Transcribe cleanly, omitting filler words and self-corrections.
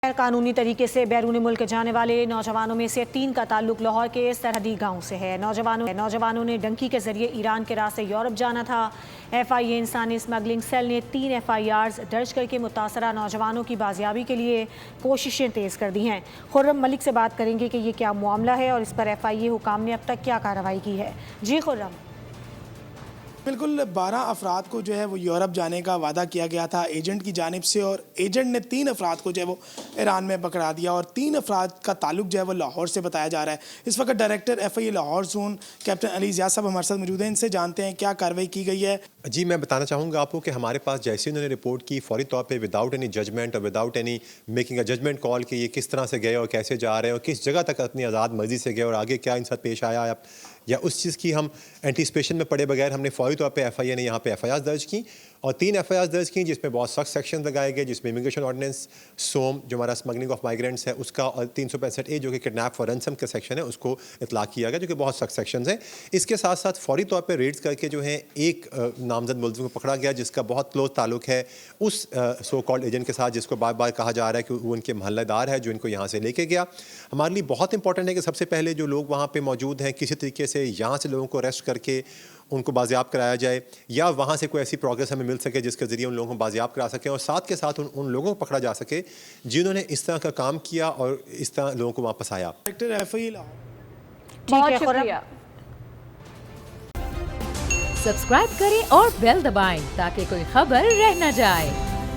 गैर कानूनी तरीके से बैरून मुल्क जाने वाले नौजवानों में से 3 का ताल्लुक लाहौर के सरहदी गांव से है। नौजवानों ने डंकी के जरिए ईरान के रास्ते यूरोप जाना था। FIA इंसानी स्मगलिंग सेल ने 3 FIRs दर्ज करके मुतासरा नौजवानों की बाजियाबी के लिए कोशिशें तेज़ कर दी हैं। खुर्रम मलिक से बात करेंगे कि ये क्या मामला है और इस पर FIA हुकाम ने अब तक क्या कार्रवाई की है। जी खुर्रम। बिल्कुल 12 अफराद को जो है वो यूरोप जाने का वादा किया गया था एजेंट की जानिब से, और एजेंट ने 3 अफराद को जो है वो ईरान में पकड़ा दिया और 3 अफराद का ताल्लुक जो है वो लाहौर से बताया जा रहा है। इस वक्त director FIA Lahore zone captain Ali Zia साहब हमारे साथ मौजूद हैं। इनसे जानते हैं क्या कार्रवाई की गई है। जी, मैं बताना चाहूँगा आपको कि हमारे पास जैसे उन्होंने रिपोर्ट की फौरी तौर पे विदाउट एनी जजमेंट और without any making a judgement call कि ये किस तरह से गए और कैसे जा रहे हैं और किस जगह तक अपनी आज़ाद मर्जी से गए और आगे क्या इनसे पेश आया या उस चीज़ की हम एंटीसिपेशन में पड़े बगैर हमने फौरी तौर पे FIA ने यहाँ पे FIR दर्ज की और 3 FIR दर्ज की, जिसमें बहुत सख्त सेक्शन लगाए गए, जिसमें इमिग्रेशन ऑर्डिनेंस, सोम जो हमारा स्मगलिंग ऑफ माइग्रेंट्स है उसका, और 365A जो कि किडनैप फॉर रैंसम का सेक्शन है उसको इतलाक़ किया गया, जो कि बहुत सख्त सेक्शन हैं। इसके साथ साथ फौरी तौर पर रेड्स करके जो है एक नामजद मुलज़िम को पकड़ा गया जिसका बहुत क्लोज ताल्लुक है उस सो कॉल्ड एजेंट के साथ, जिसको बार बार कहा जा रहा है कि वो उनके महल्लेदार है जो इनको यहाँ से लेके गया। हमारे लिए बहुत इंपॉर्टेंट है कि सबसे पहले जो लोग वहाँ पे मौजूद हैं किसी तरीके से यहाँ से लोगों को अरेस्ट करके उनको बाजियाब कराया जाए या वहाँ से कोई ऐसी प्रोग्रेस हमें मिल सके जिसके ज़रिए उन लोगों को बाजियाब करा सकें और साथ के साथ उन लोगों को पकड़ा जा सके जिन्होंने इस तरह का काम किया और इस तरह लोगों को वापस आया। डायरेक्टर FIA बहुत शुक्रिया। सब्सक्राइब करें और बेल दबाएं ताकि कोई खबर रह न जाए।